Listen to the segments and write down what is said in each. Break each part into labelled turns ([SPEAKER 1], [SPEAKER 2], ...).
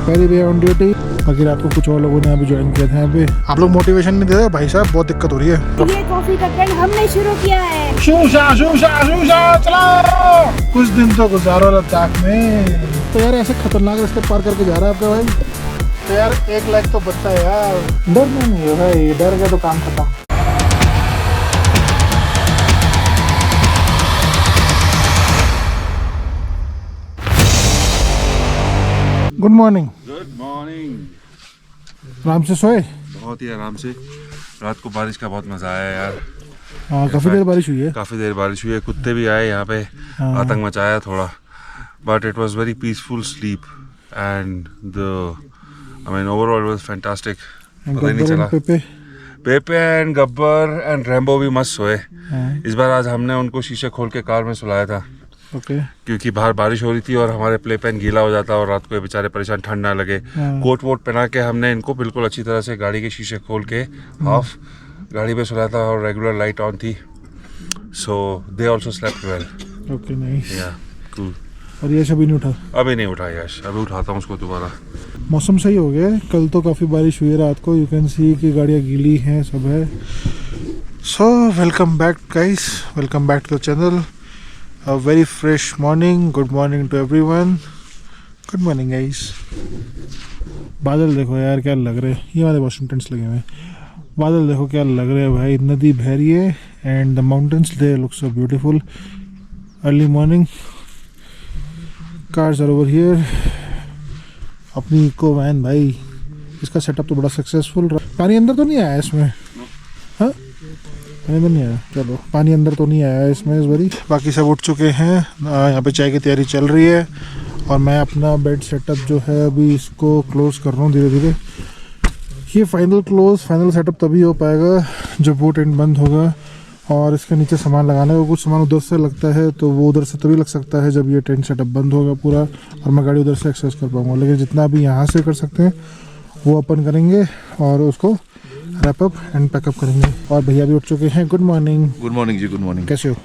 [SPEAKER 1] पहली भैया on duty. बाकी रात को कुछ और लोगों ने अभी ज्वाइन किया था यहाँ पे। आप लोग मोटिवेशन नहीं दे रहे भाई साहब, बहुत दिक्कत हो रही है।
[SPEAKER 2] ये कॉफी का ट्रेंड हमने शुरू किया है।
[SPEAKER 1] शूशा चलो कुछ दिन तो गुजारो लद्दाख में। तो यार ऐसे खतरनाक रास्ते पार करके जा रहा है आपका भाई, तो यार 1 लाख तो बनता है यार। डर नहीं है भाई, डर गया तो काम खत्म। Good morning.
[SPEAKER 3] Good morning.
[SPEAKER 1] आराम से सोए?
[SPEAKER 3] बहुत ही आराम से। रात को बारिश का बहुत मजा आया यार।
[SPEAKER 1] हाँ काफ़ी देर बारिश हुई है।
[SPEAKER 3] काफ़ी देर बारिश हुई है, कुत्ते भी आए यहाँ पे, आतंक मचाया थोड़ा, but it was very peaceful sleep and the I mean overall was fantastic. पता ही नहीं चला। पेपे एंड गब्बर एंड रैम्बो भी मस्त सोए। इस बार आज हमने उनको शीशे खोल के कार में सुलाया था।
[SPEAKER 1] ओके।
[SPEAKER 3] क्योंकि बाहर बारिश हो रही थी और हमारे प्ले पेन गीला हो जाता और रात को ये बेचारे परेशान, ठंड ना लगे। कोट वोट पहना के हमने इनको बिल्कुल अच्छी तरह से गाड़ी के शीशे खोल के हाफ गाड़ी पे सुलाया था और रेगुलर लाइट ऑन थी, so they also slept well.
[SPEAKER 1] Okay nice.
[SPEAKER 3] Yeah cool.
[SPEAKER 1] और यश अभी नहीं उठा?
[SPEAKER 3] अभी नहीं उठा यश, अभी उठाता हूँ उसको दोबारा।
[SPEAKER 1] मौसम सही हो गया है, कल तो काफ़ी बारिश हुई है रात को, यू कैन सी कि गाड़ियाँ गीली हैं, सब है। So welcome back guys, welcome back to the channel. A very fresh morning. Good morning to everyone. Good morning guys. बादल देखो यार क्या लग रहे हैं, ये वाले वॉशिंग टेंट्स लगे हुए हैं। बादल देखो क्या लग रहे हैं भाई, नदी बह रही है and the mountains they look so beautiful. Early morning, cars are over here. अपनी इको वैन भाई, इसका सेटअप तो बड़ा सक्सेसफुल रहा। पानी अंदर तो नहीं आया इसमें? हाँ पानी अंदर नहीं आया, चलो पानी अंदर तो नहीं आया इसमें इस बारी। बाकी सब उठ चुके हैं, यहाँ पे चाय की तैयारी चल रही है और मैं अपना बेड सेटअप जो है अभी इसको क्लोज कर रहा हूँ धीरे धीरे। ये फाइनल सेटअप तभी हो पाएगा जब वो टेंट बंद होगा और इसके नीचे सामान लगाने का कुछ सामान उधर से लगता है, तो वो उधर से तभी लग सकता है जब ये टेंट सेटअप बंद होगा पूरा और मैं गाड़ी उधर से एक्सेस कर पाऊँगा। लेकिन जितना भी यहाँ से कर सकते हैं वो अपन करेंगे और उसको रैप अप एंड पैकअप करेंगे। और भैया भी उठ चुके हैं। Good morning.
[SPEAKER 4] गुड मॉर्निंग जी, गुड मॉर्निंग।
[SPEAKER 1] कैसे हो?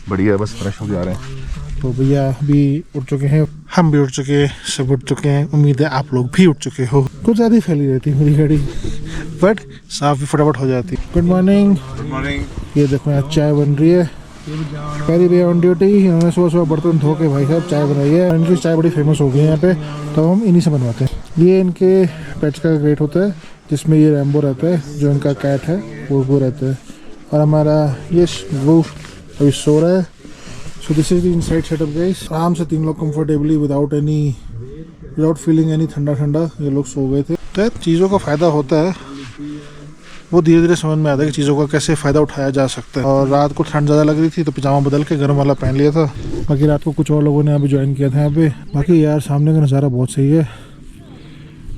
[SPEAKER 4] बढ़िया, बस फ्रेश हो जा रहे हैं।
[SPEAKER 1] तो भैया भी उठ चुके हैं, हम भी उठ चुके हैं, सब उठ चुके हैं। उम्मीद है आप लोग भी उठ चुके हो। कुछ ज़्यादा ही फैली रहती है मेरी गाड़ी, बट साफ भी फटाफट हो जाती है। Good morning.
[SPEAKER 3] Good morning.
[SPEAKER 1] ये देखो यहाँ चाय बन रही है। पहली भैया ऑन ड्यूटी, इन्होंने सुबह बर्तन धो के भाई साहब चाय बनाई है। इनकी चाय बड़ी फेमस हो गई है यहाँ पे, तो हम इन्हीं से बनवाते हैं। ये इनके पेट्स का ग्रेट होता है जिसमें ये रैम्बो रहता है, जो इनका कैट है वो रहता है। और हमारा ये वो अभी सो रहा है। सो this is the inside setup guys. आराम से 3 लोग कंफर्टेबली विदाउट फीलिंग एनी ठंडा ये लोग सो गए थे। तो चीज़ों का फ़ायदा होता है, वो धीरे धीरे समझ में आता है कि चीज़ों का कैसे फ़ायदा उठाया जा सकता है। और रात को ठंड ज़्यादा लग रही थी तो पिजामा बदल के गर्म वाला पहन लिया था। बाकी रात को कुछ और लोगों ने अभी ज्वाइन किया था यहाँ पे। बाकी यार सामने का नज़ारा बहुत सही है।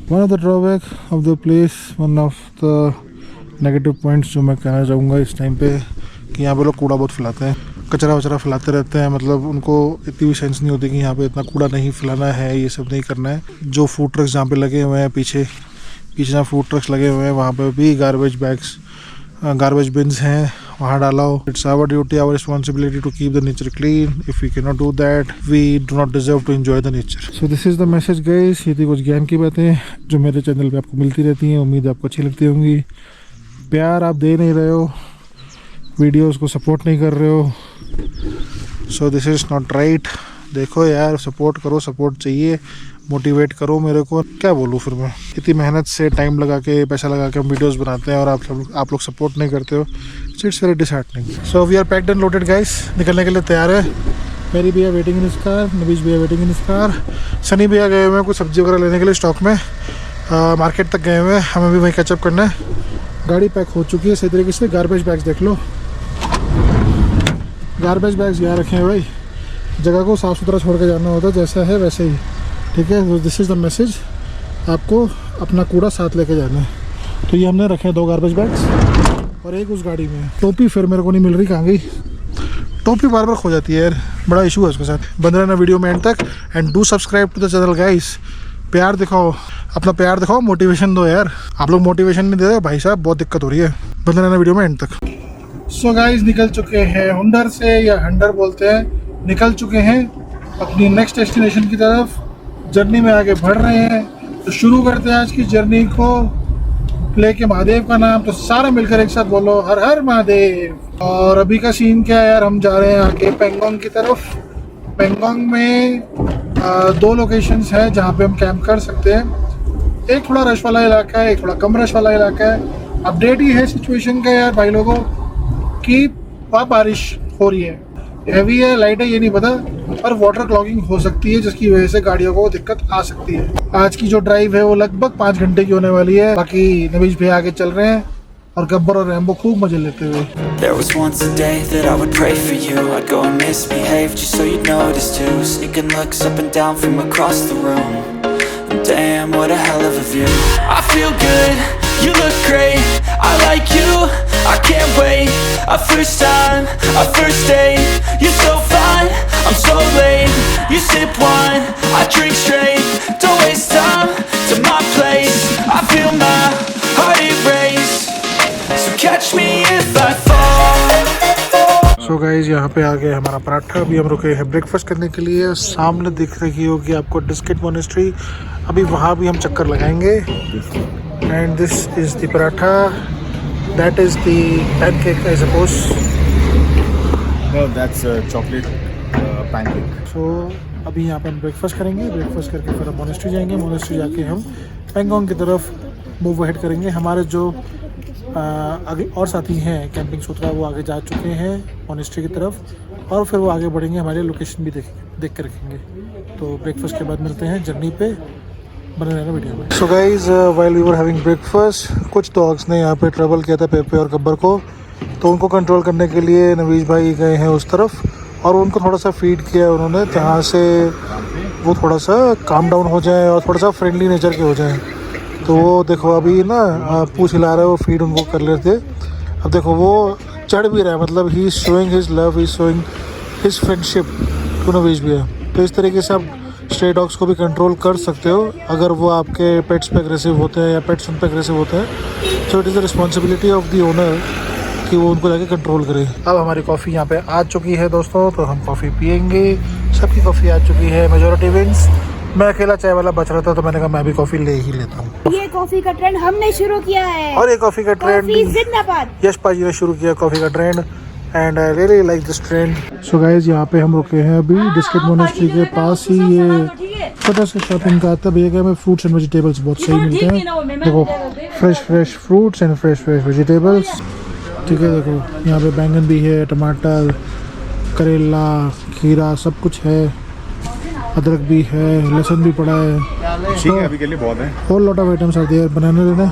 [SPEAKER 1] One of the drawback of the place, one of the negative points जो मैं कहना चाहूँगा इस टाइम पे, कि यहाँ पे लोग कूड़ा बहुत फैलाते हैं, कचरा वचरा फैलाते रहते हैं। मतलब उनको इतनी भी सेंस नहीं होती कि यहाँ पे इतना कूड़ा नहीं फैलाना है, ये सब नहीं करना है। जो फूड ट्रक्स जहाँ पे लगे हुए हैं, पीछे जहाँ फूड ट्रक्स लगे हुए हैं वहाँ पे भी गार्बेज बिन्स हैं, वहाँ डालो। It's our duty, our responsibility to keep the nature clean. If we can not do that, we do not deserve to enjoy the nature. So this is the message guys. ये थी कुछ ज्ञान की बातें जो मेरे चैनल पे आपको मिलती रहती हैं, उम्मीद आपको अच्छी लगती होंगी। प्यार आप दे नहीं रहे हो, वीडियोस को सपोर्ट नहीं कर रहे हो, so this is not right. देखो यार, सपोर्ट करो, सपोर्ट चाहिए, मोटिवेट करो मेरे को। क्या बोलूँ फिर मैं, इतनी मेहनत से टाइम लगा के पैसा लगा के हम वीडियोस बनाते हैं और आप लोग सपोर्ट नहीं करते हो। It's very disheartening. So we are packed and loaded guys, निकलने के लिए तैयार है। मेरी भैया वेटिंग इन इस कार, नबीश भैया वेटिंग इन इस कार, सनी भैया गए हुए हैं कुछ सब्जी वगैरह लेने के लिए स्टॉक में, मार्केट तक गए हुए हैं। हमें भी वहीं कैचअप करना है। गाड़ी पैक हो चुकी है सही तरीके से। गार्बेज बैग्स देख लो, गार्बेज बैग्स यहाँ रखे हैं भाई। जगह को साफ़ सुथरा छोड़ के जाना होता है, जैसा है वैसे ही, ठीक है। दिस इज़ द मैसेज, आपको अपना कूड़ा साथ लेके जाना है। तो ये हमने रखे हैं 2 गार्बेज बैग्स और एक उस गाड़ी में। टोपी फिर मेरे को नहीं मिल रही, कहाँ गई टोपी? बार बार खो जाती है यार, बड़ा इशू है उसके साथ। बन रहना वीडियो में एंड तक and do subscribe to the channel guys. प्यार दिखाओ, अपना प्यार दिखाओ, मोटिवेशन दो यार। आप लोग मोटिवेशन नहीं दे रहे भाई साहब, बहुत दिक्कत हो रही है। बन रहना वीडियो में एंड तक। सो गाइस निकल चुके हैं हुंडर से, या हंडर बोलते हैं, निकल चुके हैं अपनी नेक्स्ट डेस्टिनेशन की तरफ। जर्नी में आगे बढ़ रहे हैं। तो शुरू करते हैं आज की जर्नी को लेके महादेव का नाम। तो सारा मिलकर एक साथ बोलो हर हर महादेव। और अभी का सीन क्या है यार, हम जा रहे हैं आगे पेंगोंग की तरफ। पेंगोंग में 2 लोकेशंस हैं जहाँ पे हम कैंप कर सकते हैं। एक थोड़ा रश वाला इलाका है, एक थोड़ा कम रश वाला इलाका है। अपडेट ही है सिचुएशन का यार भाई लोगों कि वहाँ बारिश हो रही है, हैवी है, लाइट है, ये नहीं पता, पर वाटर क्लॉगिंग हो सकती है जिसकी वजह से गाड़ियों को दिक्कत आ सकती है। आज की जो ड्राइव है वो लगभग 5 घंटे की होने वाली है। बाकी नवीश भी आगे चल रहे हैं और गब्बर और रैम्बो खूब मजे लेते हुए।
[SPEAKER 5] There was once a day that I would pray for you. I'd go and misbehave just so you'd notice too. Sneaking looks up and down from across the room. And damn, what a hell of a view. I feel good, you look great, I like you, I can't wait. A first time, a first date, you're so fine, I'm so late. You sip wine, I drink straight. Don't waste time to my place. I feel my heart erase. So catch me if I fall.
[SPEAKER 1] So guys यहाँ पे आ गए हमारा पराठा। अभी हम रुके हैं breakfast करने के लिए। सामने दिख रही होगी आपको डिस्किट मोनेस्ट्री, अभी वहाँ भी हम चक्कर लगाएंगे। And this is the paratha, that is the pancake I suppose.
[SPEAKER 4] No, that's chocolate pancake.
[SPEAKER 1] सो अभी यहाँ पे हम ब्रेकफास्ट करेंगे। ब्रेकफास्ट करके फिर हम मोनेस्ट्री जाएंगे। मोनेस्ट्री जाके हम पेंगोंग की तरफ मूव अहेड करेंगे। हमारे जो आगे और साथी हैं कैंपिंग सूत्रा, वो आगे जा चुके हैं मोनेस्ट्री की तरफ और फिर वो आगे बढ़ेंगे। हमारे लोकेशन भी देख के रखेंगे। तो ब्रेकफास्ट के बाद मिलते हैं जर्नी पे, बने रहना वीडियो में। So guys while we were having breakfast, कुछ डॉग्स ने यहाँ पे ट्रबल किया था पेपे और गब्बर को, तो उनको कंट्रोल करने के लिए नवीश भाई गए हैं उस तरफ और उनको थोड़ा सा फीड किया उन्होंने, जहाँ से वो थोड़ा सा काम डाउन हो जाए और थोड़ा सा फ्रेंडली नेचर के हो जाए। तो वो देखो अभी ना पूछ हिला रहे, वो फीड उनको कर लेते। अब देखो वो चढ़ भी रहा है, मतलब ही is showing his love, he is showing his friendship to Navish भैया। तो इस तरीके से आप स्ट्रे डॉग्स को भी कंट्रोल कर सकते हो अगर वो आपके पेट्स पे एग्रेसिव होते हैं या पेट्स उन पे एग्रेसिव होते हैं। So it is the responsibility of the owner कि वो उनको जाके कंट्रोल करे। अब हमारी कॉफ़ी यहाँ पे आ चुकी है दोस्तों, तो हम कॉफ़ी पियेंगे। सबकी कॉफ़ी आ चुकी है, मेजॉरिटी विंस। मैं अकेला चाय वाला बच रहा था तो मैंने कहा मैं भी कॉफ़ी ले ही लेता हूँ।
[SPEAKER 2] ये कॉफी का ट्रेंड हमने शुरू किया है
[SPEAKER 1] और ये कॉफ़ी का ट्रेंड
[SPEAKER 2] कॉफी जिंदाबाद।
[SPEAKER 1] यश पाजी ने शुरू किया कॉफ़ी का trend and I really like this trend. So guys यहाँ पे हम रुके हैं अभी डिस्किट मोनेस्ट्री के पास ही। ये छोटा सा शॉपिंग का आता है भैया, में फ्रूट्स एंड वेजिटेबल्स बहुत सही मिलते हैं। देखो fresh fruits and fresh vegetables, ठीक है। देखो यहाँ पे बैंगन भी है, टमाटर, करेला, खीरा, सब कुछ है। अदरक भी है, लहसुन भी पड़ा है।
[SPEAKER 4] ठीक है, अभी के लिए बहुत है।
[SPEAKER 1] होल लॉट ऑफ आइटम्स आते हैं बनाने लेना।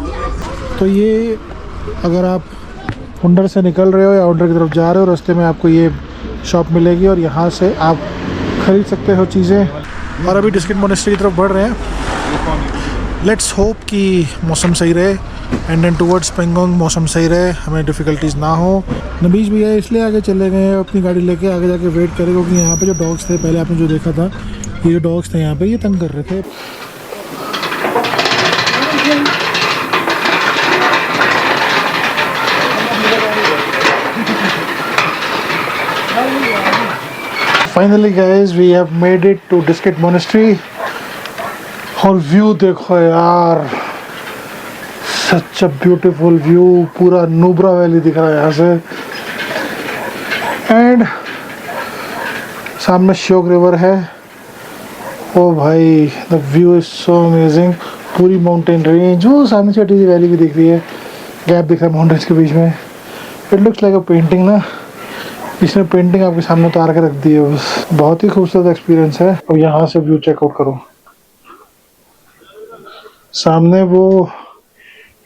[SPEAKER 1] तो ये अगर आप हुंडर से निकल रहे हो या हुंडर की तरफ जा रहे हो, रास्ते में आपको ये शॉप मिलेगी और यहाँ से आप खरीद सकते हो चीज़ें। और अभी डिस्किट मोनेस्ट्री की तरफ बढ़ रहे हैं। लेट्स होप कि मौसम सही रहे एंड देन टूवर्ड्स पेंगोंग मौसम सही रहे, हमें डिफ़िकल्टीज ना हो। नबीश भैया इसलिए आगे चले गए हैं अपनी गाड़ी लेके, आगे जाके वेट करें, क्योंकि यहाँ पे जो डॉग्स थे पहले आपने जो देखा था, ये जो डॉग्स थे यहाँ पे ये तंग कर रहे थे। Finally guys we have made it to Diskit monastery. और व्यू देखो यार, सच अ ब्यूटीफुल व्यू। पूरा नुब्रा वैली दिख रहा है यहाँ से एंड सामने श्योक रिवर है। ओ भाई the view is so amazing. पूरी माउंटेन रेंज, वो सामने छोटी सी वैली भी दिख रही है, गैप दिख रहा है माउंटेन्स के बीच में। It looks like a painting ना, इसने पेंटिंग आपके सामने उतार के रख दी है बस। बहुत ही खूबसूरत एक्सपीरियंस है। अब यहाँ से व्यू चेकआउट करो, सामने वो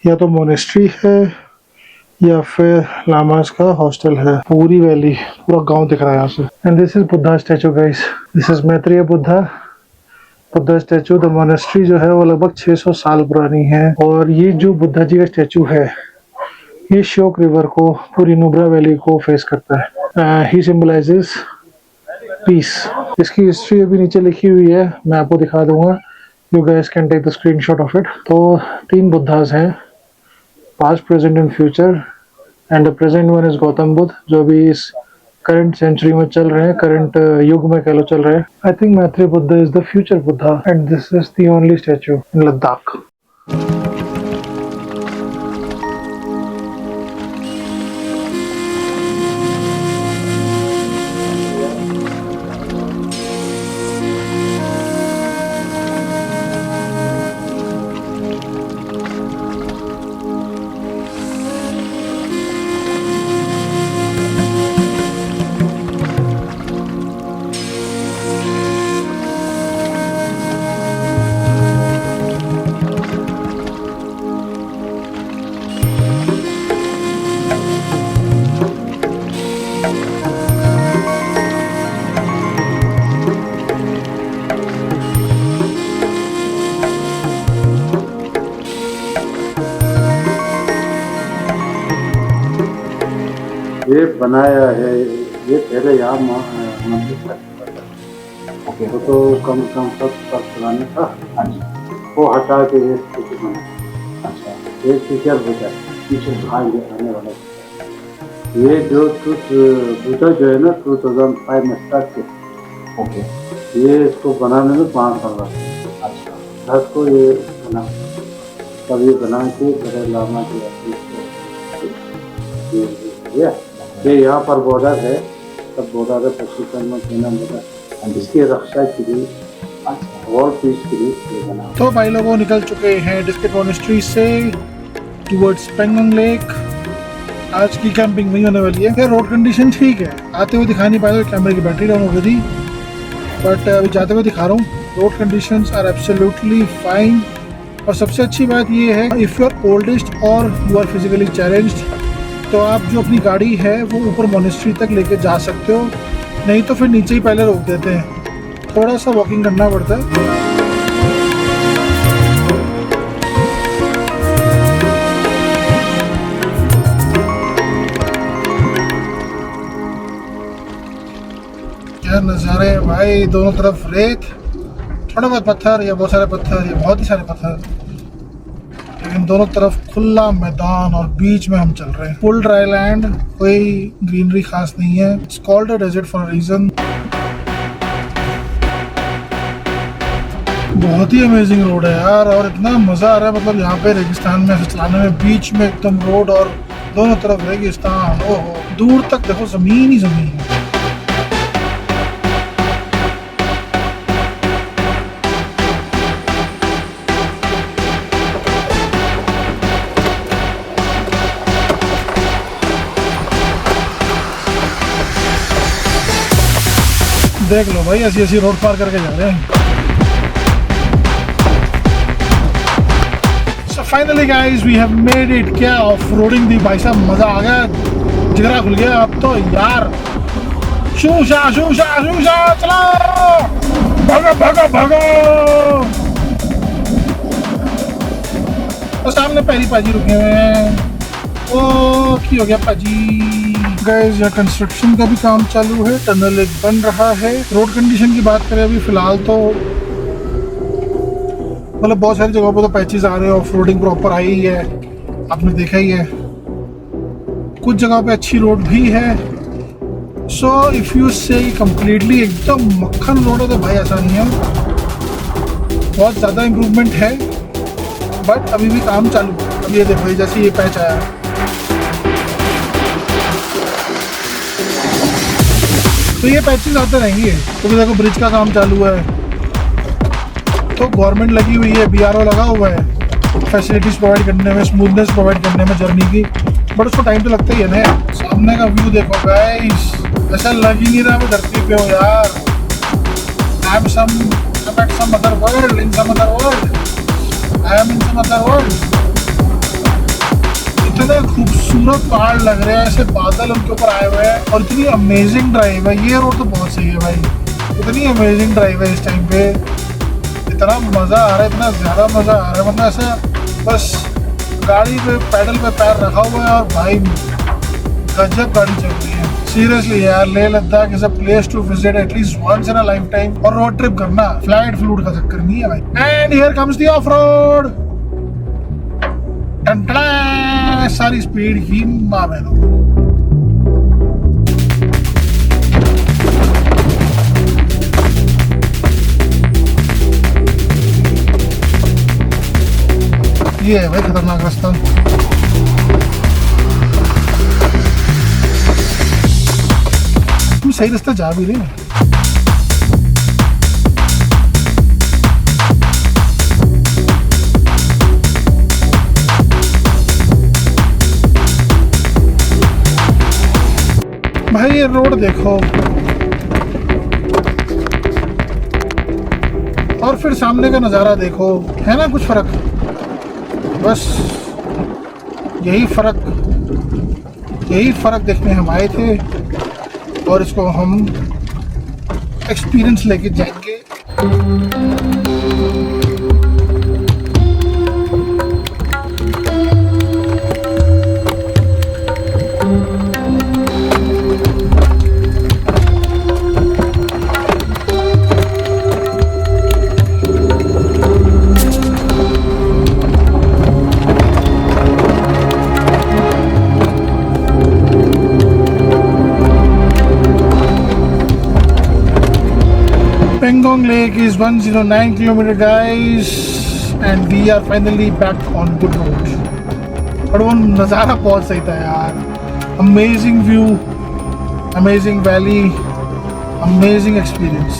[SPEAKER 1] या तो मोनेस्ट्री है या फिर लामास का हॉस्टल है। पूरी वैली, पूरा गांव दिख रहा है यहाँ से। And this is Buddha statue guys, this is Maitreya Buddha statue. The monastery जो है वो लगभग 600 साल पुरानी है और ये जो बुद्धा जी का स्टैचू है ये श्योक रिवर को, पूरी नुब्रा वैली को फेस करता है। ही सिंबलाइजेस पीस। इसकी हिस्ट्री अभी नीचे लिखी हुई है, मैं आपको दिखा दूंगा। You guys can take the screenshot of it. तो 3 बुद्धास हैं, past, present and future, and the present one is Gautam Buddha, जो भी इस करंट सेंचुरी में चल रहे हैं, करंट युग में कह लो चल रहे हैं। I think Maitri Buddha is the future Buddha and this is the only statue in Ladakh.
[SPEAKER 6] ये बनाया है, ये पहले यहाँ मंदिर था। ओके। तो कम से कम 70 पुराने था। हाँ जी। वो हटा के ये स्थिति बना। अच्छा। ये टीचर बुद्धा, टीचर हाँ ये आने वाला। ये जो बुद्धा जो है ना 2005 में स्टार्ट किया। ओके। ये इसको बनाने में 5 साल लगा। अच्छा। 10 को ये बना, तब ये बना के बड़े लामा के ये यहाँ पर बॉर्डर है, तब बॉर्डर है पश्चिम चीना बॉर्डर, जिसकी रक्षा के लिए वर्ल्ड पीस के लिए ये बना।
[SPEAKER 1] तो भाई लोगों निकल चुके हैं डिस्किट मॉनेस्ट्री से टुवर्ड्स पेंगोंग लेक। आज की कैंपिंग नहीं होने वाली है। फिर रोड कंडीशन ठीक है, आते हुए दिखा नहीं पाया, कैमरे की बैटरी डाउन हो गई थी, बट अभी जाते हुए दिखा रहा हूँ। Road conditions are absolutely fine. और सबसे अच्छी बात ये है, इफ़ यू आर ओल्डेस्ट और यू आर फिजिकली चैलेंज्ड, तो आप जो अपनी गाड़ी है वो ऊपर मॉनेस्ट्री तक लेके जा सकते हो, नहीं तो फिर नीचे ही पहले रोक देते हैं। थोड़ा सा वॉकिंग करना पड़ता है। क्या नज़ारे हैं भाई, दोनों तरफ रेत, थोड़ा बहुत पत्थर या बहुत सारे पत्थर या बहुत ही सारे पत्थर, लेकिन दोनों तरफ खुला मैदान और बीच में हम चल रहे हैं। फुल ड्राई लैंड, कोई ग्रीनरी खास नहीं है। It's called a desert for a reason. बहुत ही अमेजिंग रोड है यार, और इतना मजा आ रहा है। मतलब यहाँ पे रेगिस्तान में ऐसे चलाने में, बीच में एकदम रोड और दोनों तरफ रेगिस्तान, ओहो दूर तक देखो जमीन ही जमीन है। देख लो भाई, ऐसी ऐसी रोड पार करके जा रहे हैं। So finally guys, we have made it। क्या ऑफ रोडिंग थी भाई साहब, मजा आ गया, जिगरा खुल गया अब तो यार। शूशा शूशा शूशा, चलो भागो भागो भागो। और सामने पहली पाजी रुके हुए हैं। ओ की हो गया पाजी। गाइस यहाँ कंस्ट्रक्शन का भी काम चालू है, टनल एक बन रहा है। रोड कंडीशन की बात करें अभी फिलहाल तो मतलब बहुत सारी जगहों पर तो पैचेस आ रहे हैं, ऑफ रोडिंग प्रॉपर आई ही है, आपने देखा ही है। कुछ जगहों पे अच्छी रोड भी है। सो इफ यू से कंप्लीटली एकदम मक्खन रोड है तो भाई ऐसा नहीं है, बहुत ज़्यादा इम्प्रूवमेंट है, बट अभी भी काम चालू है। अब ये देखो जैसे ये पैच आया है, तो ये पैचेस आते रहेंगे क्योंकि देखो ब्रिज का काम चालू है, तो गवर्नमेंट लगी हुई है, BRO लगा हुआ है फैसिलिटीज़ प्रोवाइड करने में, स्मूथनेस प्रोवाइड करने में जर्नी की, बट उसको टाइम तो लगता ही है ना। सामने का व्यू देखो गाइस, ऐसा लग ही नहीं रहा मैं धरती पे हूँ यार। I am some other world, in some other world, I am in some other world. इतने खूबसूरत पहाड़ लग रहे हैं, ऐसे बादल उनके ऊपर आए हुए हैं, और इतनी अमेजिंग ड्राइव है। ये रोड तो बहुत सही है भाई, इतनी अमेजिंग ड्राइव है इस टाइम पे, इतना मज़ा आ रहा है, इतना ज़्यादा मज़ा आ रहा है। मतलब ऐसा बस गाड़ी पे पैडल पे पैर रखा हुआ है और भाई गजब गाड़ी चल रही है। सीरियसली यार, Leh Ladakh is a place to visit at least once in a life time. और रोड ट्रिप करना, फ्लाइट फ्लूट का चक्कर नहीं है भाई। And here comes the off road, सारी स्पीड ही माँ बहनों। ये है भाई खतरनाक रास्ता। तुम सही रास्ता जा भी रहे हैं। भाई ये रोड देखो और फिर सामने का नज़ारा देखो, है ना कुछ फर्क? बस यही फर्क देखने हम आए थे और इसको हम एक्सपीरियंस लेके जाएंगे। Pangong Lake is 109 km guys and we are finally back on good road। और वो नज़ारा बहुत सही था यार, amazing view, amazing valley, amazing experience.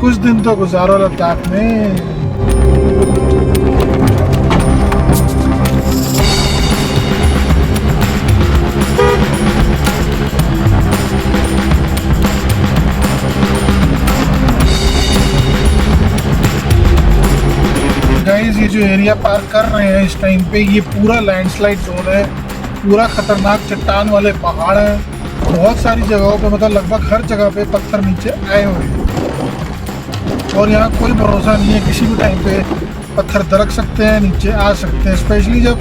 [SPEAKER 1] कुछ दिन तो गुजारो लद्दाख में। ये जो एरिया पार कर रहे हैं इस टाइम पे, ये पूरा लैंडस्लाइड जोन है, पूरा खतरनाक चट्टान वाले पहाड़ हैं। बहुत सारी जगहों पे मतलब लगभग हर जगह पे पत्थर नीचे आए हुए हैं और यहाँ कोई भरोसा नहीं है, किसी भी टाइम पे पत्थर दरक सकते हैं, नीचे आ सकते हैं। स्पेशली जब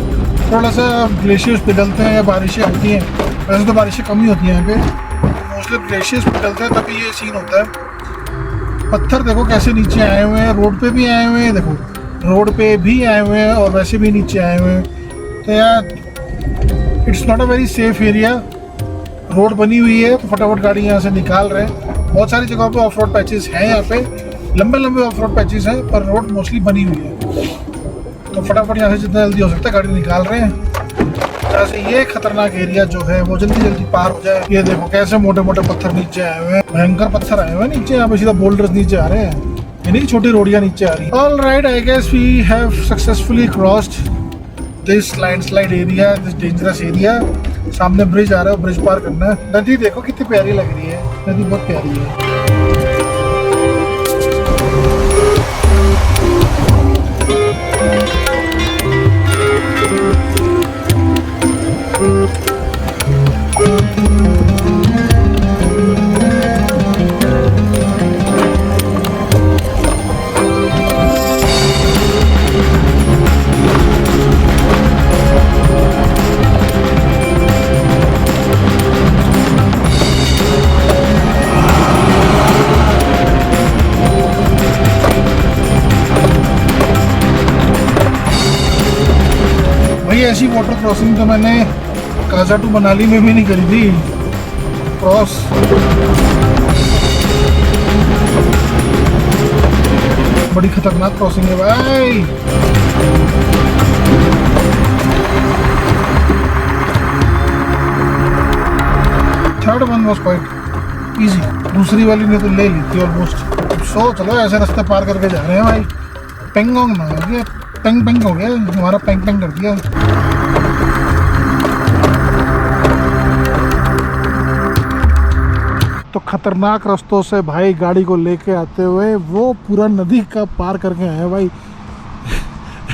[SPEAKER 1] थोड़ा सा ग्लेशियर्स पिघलते हैं या बारिशें होती हैं, वैसे तो बारिशें कम ही होती हैं यहाँ पे, मोस्टली ग्लेशियर्स पिघलते हैं तभी ये सीन होता है। पत्थर देखो कैसे नीचे आए हुए हैं, रोड पे भी आए हुए हैं, देखो रोड पे भी आए हुए हैं और वैसे भी नीचे आए हुए हैं। तो यार it's not a very safe area. Road बनी हुई है तो फटाफट गाड़ी यहाँ से निकाल रहे हैं। बहुत सारी जगहों पे ऑफ रोड पैचेस हैं, यहाँ पे लंबे लंबे ऑफ रोड पैचेस हैं, पर रोड मोस्टली बनी हुई है तो फटाफट यहाँ से जितना जल्दी हो सकता है गाड़ी निकाल रहे हैं, जैसे ये खतरनाक एरिया जो है वो जल्दी जल्दी पार हो जाए। ये देखो कैसे मोटे मोटे पत्थर नीचे आए हुए हैं, भयंकर पत्थर आए हुए हैं नीचे, यहाँ पे सीधा बोल्डर्स नीचे आ रहे हैं, यानी छोटी रोडियां नीचे आ रही है। All right, I guess we have successfully crossed this landslide area, this dangerous area. सामने ब्रिज आ रहा है, ब्रिज पार करना है। नदी देखो कितनी प्यारी लग रही है, नदी बहुत प्यारी है। ऐसी वाटर क्रॉसिंग तो मैंने काजा टू मनाली में भी नहीं करी थी क्रॉस। बड़ी खतरनाक क्रॉसिंग है भाई। Third one was quite easy, दूसरी वाली ने तो ले ली थी ऑलमोस्ट। सो चलो ऐसे रास्ते पार करके जा रहे हैं भाई। पेंगोंग में हो गया, पेंग पेंग हो गया हमारा, पेंग पेंग कर दिया। तो खतरनाक रास्तों से भाई गाड़ी को लेके आते हुए वो पूरा नदी का पार करके आए भाई।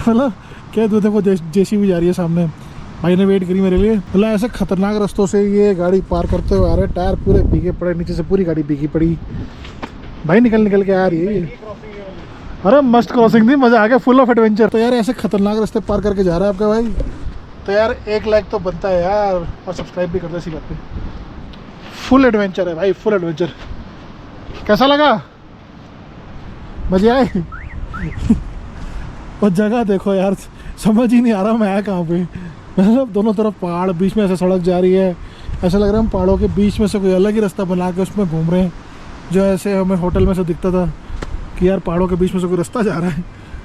[SPEAKER 1] मतलब क्या तो देखो जेसीबी जा रही है सामने, भाई ने वेट करी मेरे लिए। मतलब ऐसे खतरनाक रास्तों से ये गाड़ी पार करते हुए आ रहे, टायर पूरे भीगे पड़े, नीचे से पूरी गाड़ी भीगी पड़ी भाई, निकल के आ रही है ये। अरे मस्त क्रॉसिंग थी, मज़ा आ गया, फुल ऑफ एडवेंचर। तो यार ऐसे खतरनाक रास्ते पार करके जा रहा है आपका भाई, तो यार 1 लाइक तो बनता है यार, और सब्सक्राइब भी कर दे इसी बात पे। फुल एडवेंचर है भाई, फुल एडवेंचर। कैसा लगा, मजे आए? और जगह देखो यार, समझ ही नहीं आ रहा मैं आया कहाँ पे। मतलब दोनों तरफ पहाड़, बीच में ऐसे सड़क जा रही है, ऐसा लग रहा है हम पहाड़ों के बीच में से कोई अलग ही रास्ता बना के उसमें घूम रहे हैं, जो ऐसे हमें होटल में से दिखता था कि यार पहाड़ों के बीच में से कोई रास्ता जा रहा है।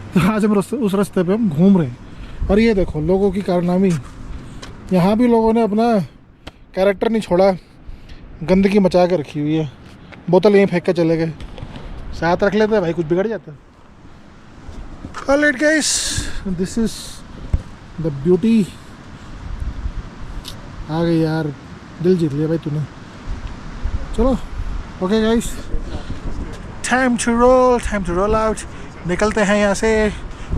[SPEAKER 1] तो आज हम उस रास्ते पे हम घूम रहे हैं। और ये देखो लोगों की कारनामी, यहाँ भी लोगों ने अपना कैरेक्टर नहीं छोड़ा, गंदगी मचा के रखी हुई है। बोतल यहीं फेंक के चले गए, साथ रख लेते भाई, कुछ बिगड़ जाता। Alright guys, this is the beauty. आ गई यार, दिल जीत लिया भाई तूने। चलो okay guys, time to roll out. निकलते हैं यहाँ से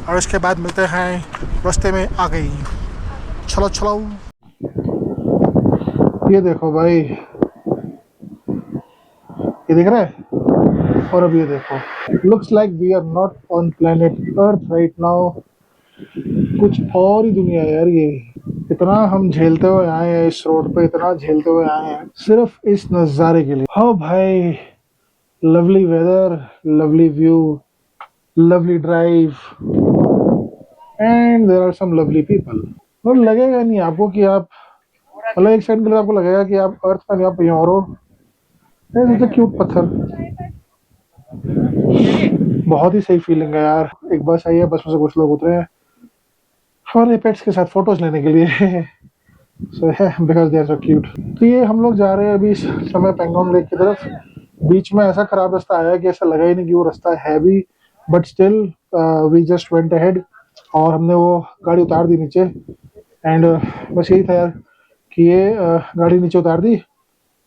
[SPEAKER 1] और उसके बाद मिलते हैं रास्ते में। आ गई, चलो चलो। ये देखो भाई, ये दिख रहा है। और अब ये देखो, looks like we are not on planet earth right now. कुछ और ही दुनिया है यार ये। इतना हम झेलते हुए आए हैं इस रोड पे, इतना झेलते हुए आए हैं सिर्फ इस नज़ारे के लिए। हाँ भाई, lovely weather, lovely view, lovely drive and there are some lovely people. और लगेगा नहीं आपको कि आप, मतलब एक सेकंड के लिए आपको लगेगा कि आप अर्थ पर, आप कहीं और हो। क्यूट पत्थर, बहुत ही सही फीलिंग है यार। एक बस आई है, बस में से कुछ लोग उतरे हैं हमारे पेट्स के साथ फोटोज लेने के लिए। सो है, because they are so cute. तो ये हम लोग जा रहे हैं अभी इस समय पेंगोंग लेक की तरफ। बीच में ऐसा खराब रास्ता आया कि ऐसा लगा ही नहीं कि वो रास्ता है भी, but still we just went ahead और हमने वो गाड़ी उतार दी नीचे। एंड बस यही था यार कि ये गाड़ी नीचे उतार दी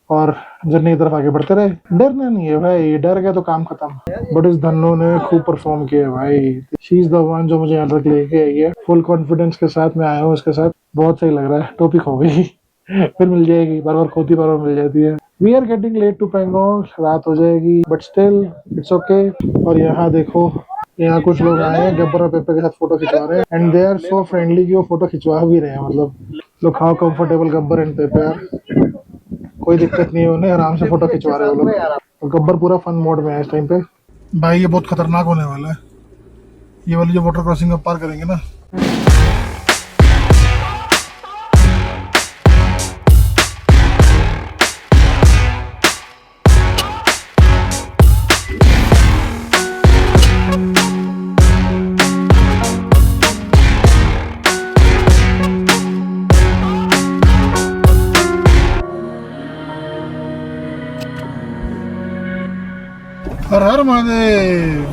[SPEAKER 1] और झरने की तरफ आगे बढ़ते रहे। डरना नहीं है भाई, डर गया तो काम खत्म। बट इस धन्नो ने खूब परफॉर्म किया भाई। शी इज द वन जो मुझे यहाँ तक लेके आई है। फुल कॉन्फिडेंस के साथ मैं आया हूँ इसके साथ। बहुत सही लग रहा है। टॉपिक हो गई फिर मिल जाएगी, बार बार खोती, बार बार मिल जाती है। We are getting late to Pangong, रात हो जाएगी बट स्टिल इट्स ओके। और यहाँ देखो, यहाँ कुछ लोग आए हैं गब्बर और पेपर के साथ फोटो खिंचवा रहे हैं। And they are so friendly कि वो फोटो खिंचवा भी रहे हैं। मतलब लोग how comfortable Gabbar and Pepper, कोई दिक्कत नहीं है उन्हें, आराम से फोटो खिंचवा रहे हैं वो लोग। और गब्बर पूरा फन मोड में है इस टाइम पे। भाई ये बहुत खतरनाक होने वाला है, ये वाली जो वाटर क्रॉसिंग अब पार करेंगे ना। हर हर महादेव।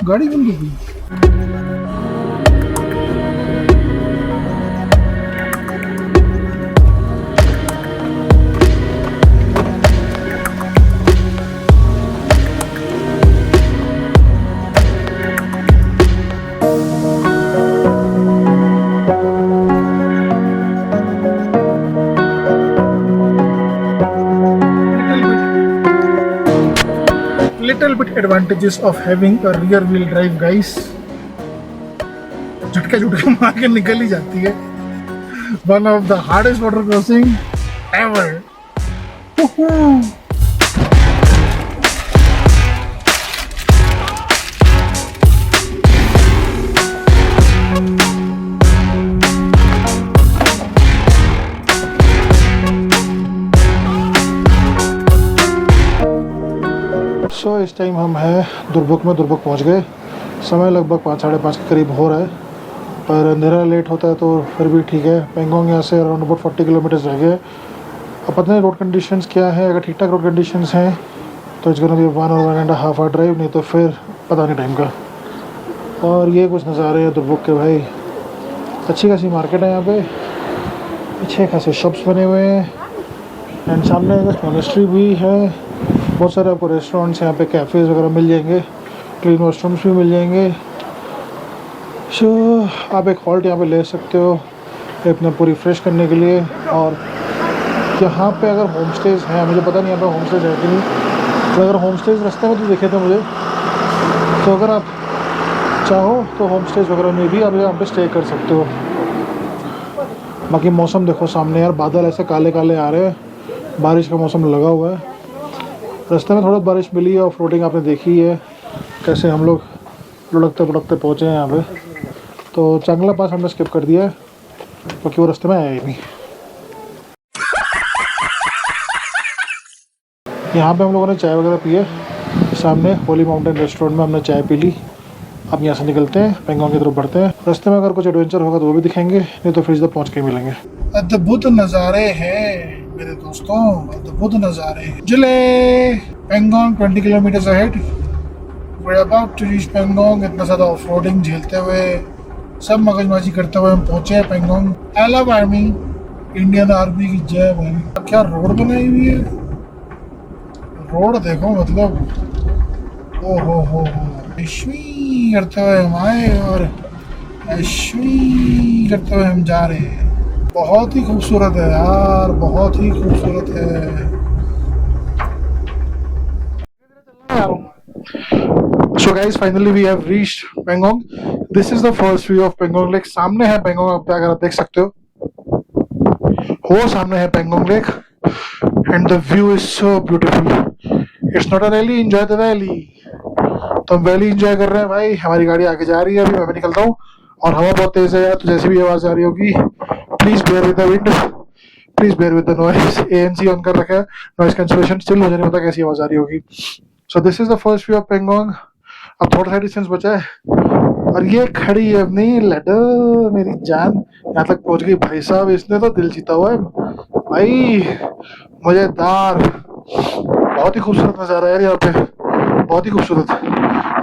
[SPEAKER 1] गाड़ी बंद हो गई। Little bit advantages of having a rear wheel drive guys। झटके झुटके मार के निकल ही जाती है। One of the hardest water crossing ever। सो इस टाइम हम हैं दुर्बुक में। दुर्बुक पहुंच गए। समय लगभग 5 साढ़े 5 के करीब हो रहा है, पर अंधेरा लेट होता है तो फिर भी ठीक है। पेंगोंग यहाँ से अराउंड अबाउट 40 किलोमीटर्स रह गए। अब पता नहीं रोड कंडीशंस क्या है। अगर ठीक ठाक रोड कंडीशंस हैं तो इट्स गोना बी 1 और 1.5 आवर ड्राइव, नहीं तो फिर पता नहीं टाइम का। और ये कुछ नज़ारे हैं दुर्बुक के भाई। अच्छी खासी मार्केट है यहाँ पे, अच्छे खासे शॉप्स बने हुए हैं एंड सामने एक मोनेस्ट्री भी है। बहुत सारे आपको रेस्टोरेंट्स यहाँ पे, कैफ़ेज़ वगैरह मिल जाएंगे, क्लीन वॉशरूम्स भी मिल जाएंगे। सो आप एक हॉल्ट यहाँ पे ले सकते हो अपना पूरी फ्रेश करने के लिए। और यहाँ पे अगर होम स्टेज़ हैं, मुझे पता नहीं यहाँ पे होम स्टेज़ है कि नहीं, तो अगर होम स्टेज़ रास्ते में तो दिखे थे मुझे, तो अगर आप चाहो तो होम स्टेज़ वगैरह में भी आप यहाँ पे स्टे कर सकते हो। बाकी मौसम देखो सामने यार, बादल ऐसे काले काले आ रहे हैं, बारिश का मौसम लगा हुआ है। रास्ते में थोड़ा बारिश मिली है। ऑफ रोडिंग आपने देखी है कैसे हम लोग लुढ़कते पुढ़कते पहुँचे हैं यहाँ पे। तो चांगला पास हमने स्किप कर दिया है क्योंकि वो रास्ते में आया ही नहीं। यहाँ पे हम लोगों ने चाय वगैरह पी है, सामने होली माउंटेन रेस्टोरेंट में हमने चाय पी ली। अब यहाँ से निकलते हैं, पेंगोंग की तरफ बढ़ते हैं। रास्ते में अगर कुछ एडवेंचर होगा तो वो भी दिखाएंगे, नहीं तो फिर इधर पहुँच के मिलेंगे। अद्भुत नज़ारे हैं मेरे दोस्तों, अद्भुत नज़ारे। जिले Pangong 20 kilometre ahead, we are about to reach Pangong. इतना ज़्यादा ऑफ रोडिंग झेलते हुए, सब मगजमाजी करते हुए हम पहुँचे हैं Pangong. I love army, Indian army की जय भाई। क्या रोड बनाई हुई है, रोड देखो, मतलब ओ हो ऐश्वी करते हुए हम आए और ऐश्वी करते हुए हम जा रहे हैं। बहुत ही खूबसूरत है यार, बहुत ही खूबसूरत है। So guys, finally we have reached Pangong. This is the first view of Pangong Lake. सामने है Pangong, अगर आप देख सकते हो, सामने है Pangong Lake and the view is so beautiful. It's not a rally, enjoy the valley. तो हम वैली एंजॉय कर रहे हैं भाई। हमारी गाड़ी आगे जा रही है, अभी मैं भी निकलता हूँ और हवा बहुत तेज है यार, तो जैसी भी आवाज़ आ रही होगी please bear with the wind, please bear with the noise. ANC on कर रखा है, नॉइस कैंसलेशन, स्टिल मुझे नहीं पता कैसी आवाज़ आ रही होगी। सो this is the first view of Pangong. अब थोड़ा सा डिस्टेंस बचा है और ये खड़ी है अपनी लड्डू मेरी जान, यहाँ तक पहुँच गई भाई साहब। इसने तो दिल जीता हुआ है भाई, मज़ेदार। बहुत ही खूबसूरत नज़ारा है यार यहाँ पे, बहुत ही खूबसूरत।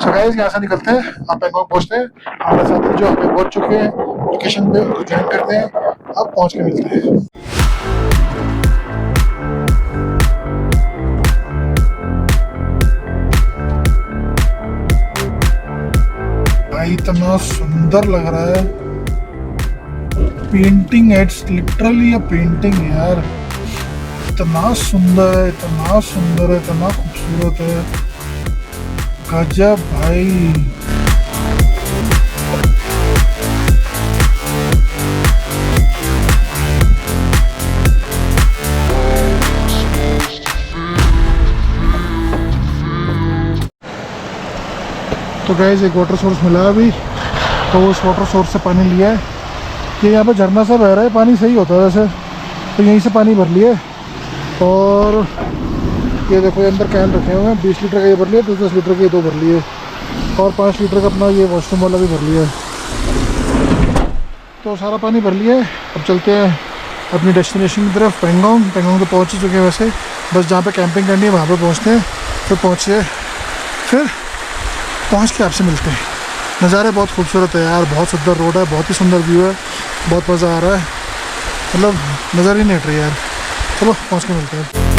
[SPEAKER 1] सो गाइस, यहाँ से निकलते हैं, आप पेंगोंग पहुँचते हैं। हमारे साथी जो हमें पहुँच चुके हैं लोकेशन पे, उनको ज्वाइन करते हैं। अब पहुँच के मिलते हैं। भाई इतना सुंदर लग रहा है, painting, it's literally a painting यार। इतना सुंदर है, इतना सुंदर है, इतना खूबसूरत है, गजब भाई। तो गाइस, एक वाटर सोर्स मिला अभी, तो उस वाटर सोर्स से पानी लिया है। कि यहाँ पे झरना सा बह रहा है, पानी सही होता है वैसे, तो यहीं से पानी भर लिया। और ये देखो, ये अंदर कैन रखे हुए हैं, 20 लीटर का ये भर लिया, 10 लीटर के ये 2 भर लिए, और 5 लीटर का अपना ये वॉशरूम वाला भी भर लिया है। तो सारा पानी भर लिया है। अब चलते हैं अपनी डेस्टिनेशन की तरफ, पेंगोंग। पेंगोंग तो पहुँच ही चुके हैं वैसे, बस जहाँ पे कैंपिंग करनी है वहाँ पे पहुँचते हैं। फिर पहुँच के आपसे मिलते हैं। नज़ारे बहुत खूबसूरत है यार, बहुत सुंदर रोड है, बहुत ही सुंदर व्यू है, बहुत मज़ा आ रहा है, मतलब नज़र ही नहीं हट रही यार। चलो पहुँच के मिलते हैं।